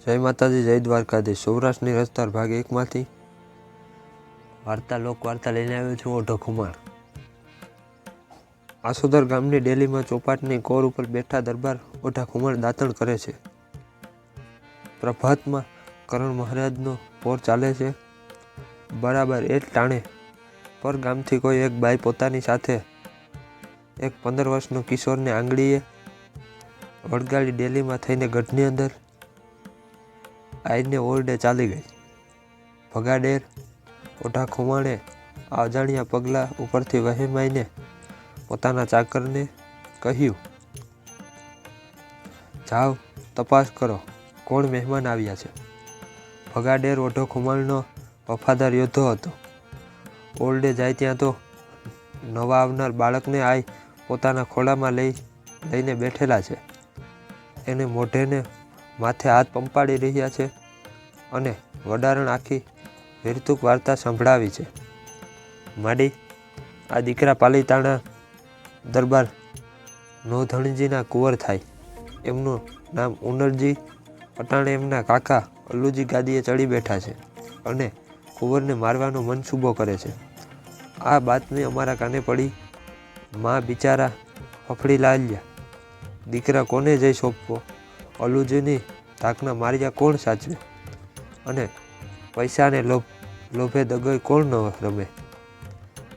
જય માતાજી, જય દ્વારકાધીશ। સૌરાષ્ટ્રની રસધાર ભાગ 1માંથી વાર્તા લોકવાર્તા લઈને આવ્યો છું। ઓઢો ખુમાણ। આસોદર ગામની ડેલીમાં ચોપાટની કોર ઉપર બેઠા દરબાર ઓઢા ખુમાણ દાંતણ કરે છે। પ્રભાતમાં કરણ મહારાજનો પોર ચાલે છે। બરાબર એ જ ટાણે પર ગામથી કોઈ એક બાઈ પોતાની સાથે એક 15 વર્ષનો કિશોરને આંગળીએ વળગાડી ડેલીમાં થઈને ગઢની અંદર આઈને ઓરડે ચાલી ગઈ। ભગાડેર ઓઢા ખુમાણે આ અજાણ્યા પગલા ઉપરથી વહેમાઈને પોતાના ચાકરને કહ્યું, જાઓ તપાસ કરો કોણ મહેમાન આવ્યા છે। ભગાડેર ઓઢો ખુમાણનો વફાદાર યોદ્ધો હતો। ઓરડે જાય ત્યાં તો નવા આવનાર બાળકને આઈ પોતાના ખોળામાં લઈને બેઠેલા છે। એને મોઢેને માથે હાથ પંપાડી રહ્યા છે અને વડારણ આખી વીરતુક વાર્તા સંભળાવી છે। માડી આ દીકરા પાલીતાણા દરબાર નોધણજીના કુંવર થાય। એમનું નામ ઉનરજી। અટાણે એમના કાકા અલ્લુજી ગાદીએ ચડી બેઠા છે અને કુંવરને મારવાનો મનસૂબો કરે છે। આ બાતમી અમારા કાને પડી। માં બિચારા ફફડી લાલ્યા। દીકરા કોને જઈ સોંપવો? અલ્લુજીની ધાકના માર્યા કોણ સાચવે? અને પૈસાને લોભે દગોય કોણ ન રમે?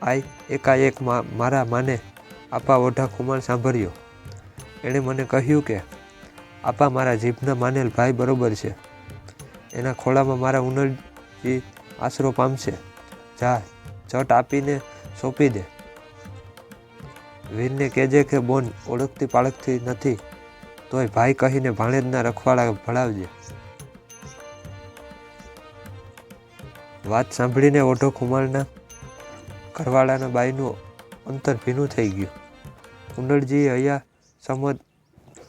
આઈ એકાએક મારા માને આપા ઓઢા ખુમાણ સાંભળ્યો। એણે મને કહ્યું કે આપા મારા જીભના માનેલ ભાઈ બરોબર છે। એના ખોળામાં મારા ઉનરજી આશરો પામશે। જા ચટ આપીને સોંપી દે। વીરને કહેજે કે બોન ઓળખતી પાળખતી નથી તોય ભાઈ કહીને ભાણેજના રખવાડા ભળાવજે। વાત સાંભળીને ઓઢો ખુમાણના ઘરવાળાના બાઈનું અંતર ભીનું થઈ ગયું। ઉનરજીએ હૈયા સમત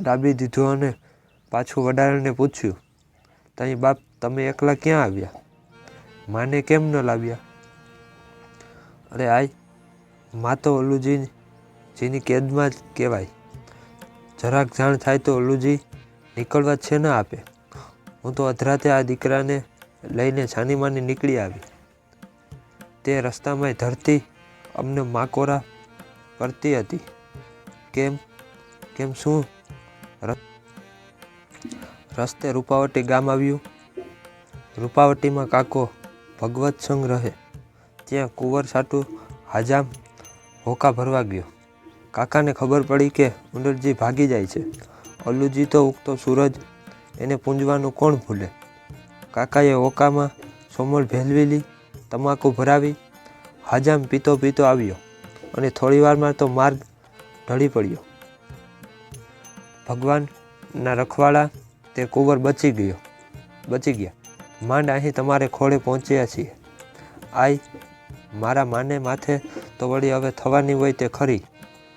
ડાબી દીધો અને પાછું વડારણને પૂછ્યું, તઈ બાપ તમે એકલા ક્યાં આવ્યા? માને કેમ ન લાવ્યા? અરે આય મા તો અલ્લુજીની કેદમાં જ કહેવાય। જરાક જાણ થાય તો અલ્લુજી નીકળવા છે ન આપે। હું તો અધરાતે આ દીકરાને લઈને છાનીમાની નીકળી આવી। તે રસ્તામાં ધરતી અમને માકોરા કરતી હતી। કેમ શું? રસ્તે રૂપાવટી ગામ આવ્યું। રૂપાવટીમાં કાકો ભગવત સંગ રહે। ત્યાં કુંવર સાટુ હાજામ હોકા ભરવા ગયો। કાકાને ખબર પડી કે ઉનરજી ભાગી જાય છે। અલ્લુજી તો ઉગતો સૂરજ એને પૂંજવાનું કોણ ભૂલે? કાકાએ હોકામાં સોમળ ભેલવી તમાકુ ભરાવી હાજામ પીતો પીતો આવ્યો અને થોડીવારમાં તો માર્ગ ઢળી પડ્યો। ભગવાનના રખવાડા તે કુંવર બચી ગયા। માંડ અહીં તમારે ખોળે પહોંચ્યા છીએ। આઈ મારા માને માથે તો વળી હવે થવાની હોય તે ખરી।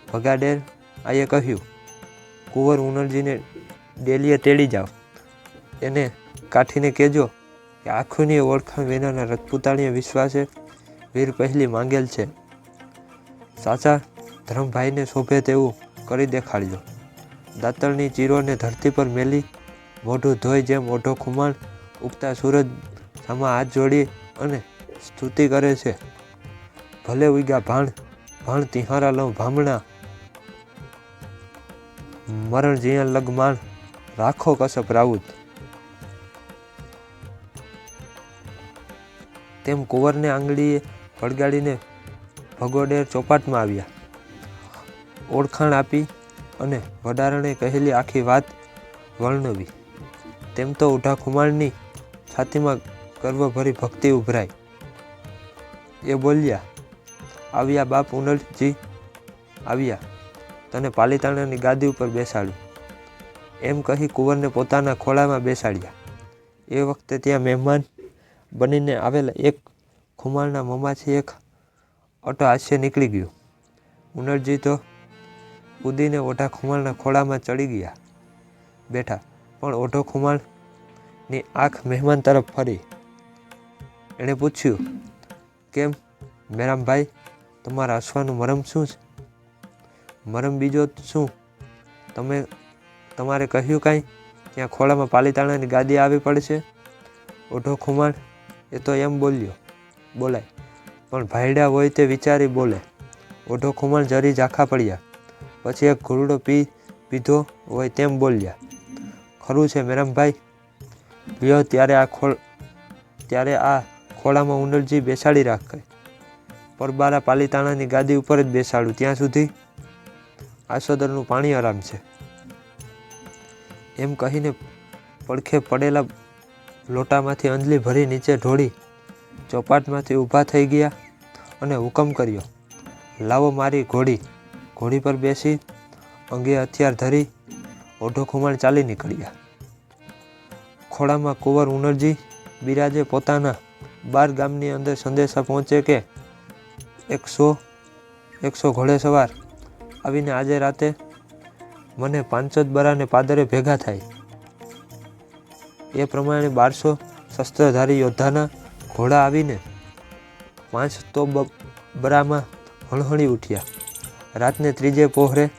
ભગાડેર આઈએ કહ્યું, કુંવર ઉનરજીને ડેલીએ તેડી જાઓ। એને કાઠીને કહેજો કે આંખોની ઓળખાણ વિનાના રજપૂતાણીય વિશ્વાસે વીર પહેલી માંગેલ છે। સાચા ધરમભાઈને શોભે તેવું કરી દેખાડજો। દાતણની ચીરોને ધરતી પર મેલી મોઢું ધોઈ જેમ ઓઢો ખુમાણ ઉગતા સૂરજ સામા હાથ જોડી અને સ્તુતિ કરે છે। ભલે ઉગ્યા ભાણ તિહારા લઉં ભામણા મરણ જીયા લગમાણ રાખો કસપ રાઉત। તેમ કુંવરને આંગળીએ વળગાડીને ભગોડેર ચોપાટમાં આવ્યા। ઓળખાણ આપી અને વડારણે કહેલી આખી વાત વર્ણવી। તેમ તો ઓઢા ખુમાણની છાતીમાં ગર્વભરી ભક્તિ ઉભરાઈ। એ બોલ્યા, આવ્યા બાપ ઉનરજી આવ્યા, તને પાલીતાણાની ગાદી ઉપર બેસાડું। એમ કહી કુંવરને પોતાના ખોળામાં બેસાડ્યા। એ વખતે ત્યાં મહેમાન બનીને આવેલા એક ખુમાણના મોંમાંથી એક અટ્ટહાસ્ય નીકળી ગયું। ઉનરજી તો કૂદીને ઓઢા ખુમાણના ખોળામાં ચડી ગયા બેઠા, પણ ઓઢો ખુમાણની આંખ મહેમાન તરફ ફરી। એણે પૂછ્યું, કેમ મેરામભાઈ તમારા હસવાનું મરમ શું છે? મરમ બીજો શું? તમારે કહ્યું કાંઈ? ત્યાં ખોળામાં પાલીતાણાની ગાદી આવી પડશે. ઓઢો ખુમાણ એ તો એમ બોલાય, પણ ભાઈડા હોય તે વિચારી બોલે. ઓઢો ખુમાણ જરી ઝાંખા પડ્યા, પછી એક ઘૂંટડો પીધો હોય તેમ બોલ્યા, ખરું છે મેરમભાઈ? લ્યો ત્યારે આ ખોળામાં ઉંડલજી બેસાડી રાખે. પરબારા પાલીતાણાની ગાદી ઉપર જ બેસાડું, ત્યાં સુધી આસોદરનું પાણી આરામ છે. એમ કહીને પડખે પડેલા લોટામાંથી અંજલી ભરી નીચે ઢોળી ચોપાટમાંથી ઊભા થઈ ગયા અને હુકમ કર્યો, લાવો મારી ઘોડી. ઘોડી પર બેસી અંગે હથિયાર ધરી ઓઢો ખુમાણ ચાલી નીકળ્યા. ખોળામાં કુંવર ઉનરજી બિરાજે. પોતાના 12 ગામની અંદર સંદેશા પહોંચે કે 100 ઘોડેસવાર આવીને આજે રાતે મને 5 બરાને પાદરે ભેગા થાય. એ પ્રમાણે 1200 શસ્ત્રધારી યોદ્ધાના ઘોડા આવીને 5 બરામાં હણહણી ઉઠ્યા. રાતને 3 પહોરે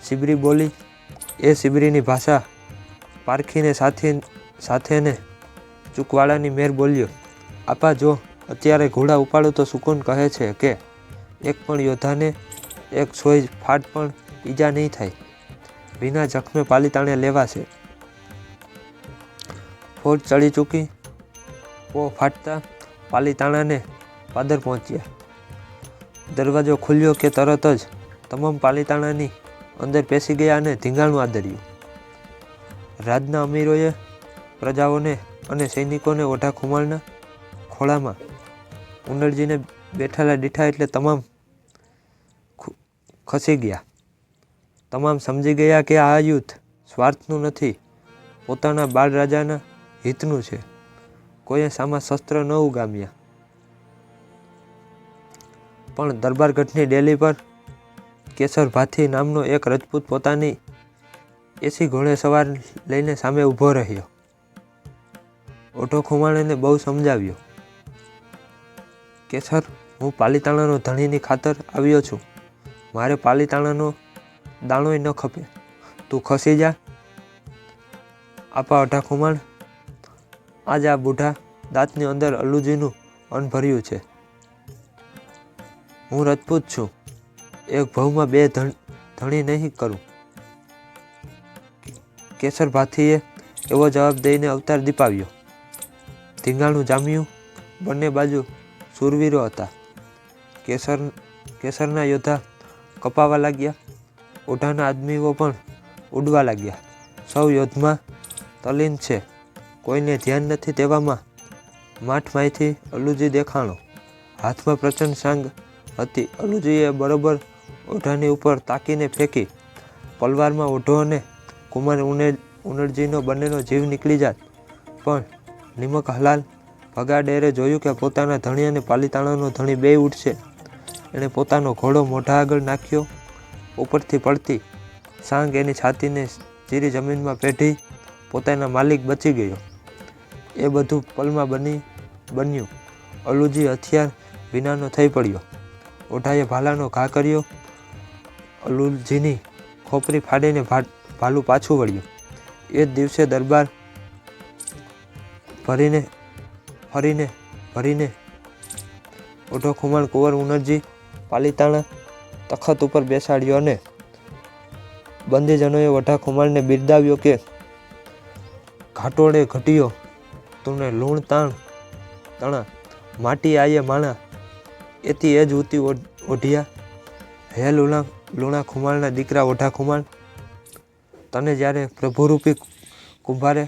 સિબરી બોલી. એ સિબરીની ભાષા પારખીને સાથેને ચૂકવાડાની મેર બોલ્યો, આપા જો અત્યારે ઘોડા ઉપાડો તો સુકૂન કહે છે કે એક પણ યોદ્ધાને એક સોય ફાટ પણ ઈજા નહીં થાય. વિના જખમે પાલીતાણે લેવાશે. ફોજ ચડી ચૂકી. પો ફાટતા પાલીતાણાને પાદર પહોંચ્યા. દરવાજો ખુલ્યો કે તરત જ તમામ પાલીતાણાની અંદર પેસી ગયા અને ધીંગાણું આદર્યું. રાજના અમીરોએ પ્રજાઓને અને સૈનિકોને ઓઢા ખુમાણના ખોળામાં ઉંડલજીને બેઠેલા દીઠા એટલે તમામ ખસી ગયા. તમામ સમજી ગયા કે આ યુદ્ધ સ્વાર્થનું નથી, પોતાના બાળ રાજાના હિતનું છે. કોઈએ સામા શસ્ત્ર ન ઉગામ્યા. પણ દરબારગઢની ડેલી પર કેસર ભાથી નામનો એક રજપૂત પોતાની 80 ઘોડેસવાર લઈને સામે ઊભો રહ્યો. ઓઢો ખુમાણને બહુ સમજાવ્યો, કેસર, હું પાલીતાણાનો ધણીની ખાતર આવ્યો છું. મારે પાલીતાણાનો દાણોય ન ખપે. તું ખસી જા. આપા ઓઢા ખુમાણ, આજ આ બુઢા દાંતની અંદર અલ્લુજીનું અન્ન ભર્યું છે. હું રજપૂત છું. એક ભવમાં 2 ધણી નહીં કરું. કેસર ભાથીએ એવો જવાબ દઈને અવતાર દીપાવ્યો. ધીંગાણું જામ્યું. બંને બાજુ શૂરવીરો હતા. કેસરના યોદ્ધા કપાવા લાગ્યા. ઓઢાના આદમીઓ પણ ઉડવા લાગ્યા. સૌ યુદ્ધમાં તલ્લીન છે, કોઈને ધ્યાન નથી. તેવામાં માઠમાંથી અલ્લુજી દેખાણો. હાથમાં પ્રચંડ સાંગ હતી. અલ્લુજીએ બરોબર ઓઢાની ઉપર તાકીને ફેંકી. પલવારમાં ઓઢો અને કુમાર ઉનરજીનો બંનેનો જીવ નીકળી જાત. પણ નિમક હલાલ ભગાડેરે જોયું કે પોતાના ધણી અને પાલીતાણાનો ધણી બેય ઉઠશે. એણે પોતાનો ઘોડો મોઢા આગળ નાખ્યો. ઉપરથી પડતી સાંગ એની છાતીને ચીરી જમીનમાં પેઢી. પોતાના માલિક બચી ગયો. એ બધું પલમાં બન્યું. અલ્લુજી હથિયાર વિનાનો થઈ પડ્યો. ઓઢાએ ભાલાનો ઘા કર્યો. અલ્લુજીની ખોપરી ફાડીને ભાલું પાછું વળ્યું. એ જ દિવસે દરબાર ભરીને ઓઢો ખુમાણ કુંવર ઉનરજી પાલીતાણા તખત ઉપર બેસાડ્યો અને બંદીજનોએ ઓઢા ખુમાણને બિરદાવ્યો કે ઘાટોળે ઘટ્યો તુને લૂણ તણા માટી આયે માણા. એથી એ જ ઉતી ઓઢિયા. હે લુણા ખુમાણના દીકરા ઓઢા ખુમાણ, તને જ્યારે પ્રભુરૂપી કુંભારે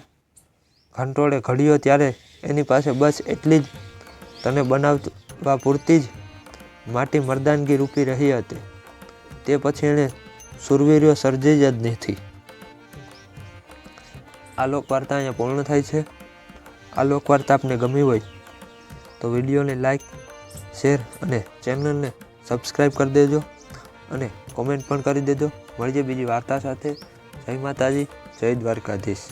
ઘંટોળે ઘડ્યો ત્યારે એની પાસે બસ એટલી જ તને બનાવવા પૂરતી જ માટી મર્દાનગી રૂપી રહી હતી. તે પછી એણે સુરવીરો સર્જી જ નથી. આ લોકવાર્તા અહીંયા પૂર્ણ થાય છે. આ લોકવાર્તા આપને ગમી હોય તો વિડીયોને લાઈક, શેર અને ચેનલને સબસ્ક્રાઈબ કરી દેજો અને કોમેન્ટ પણ કરી દેજો. મળીએ બીજી વાર્તા સાથે. જય માતાજી, જય દ્વારકાધીશ.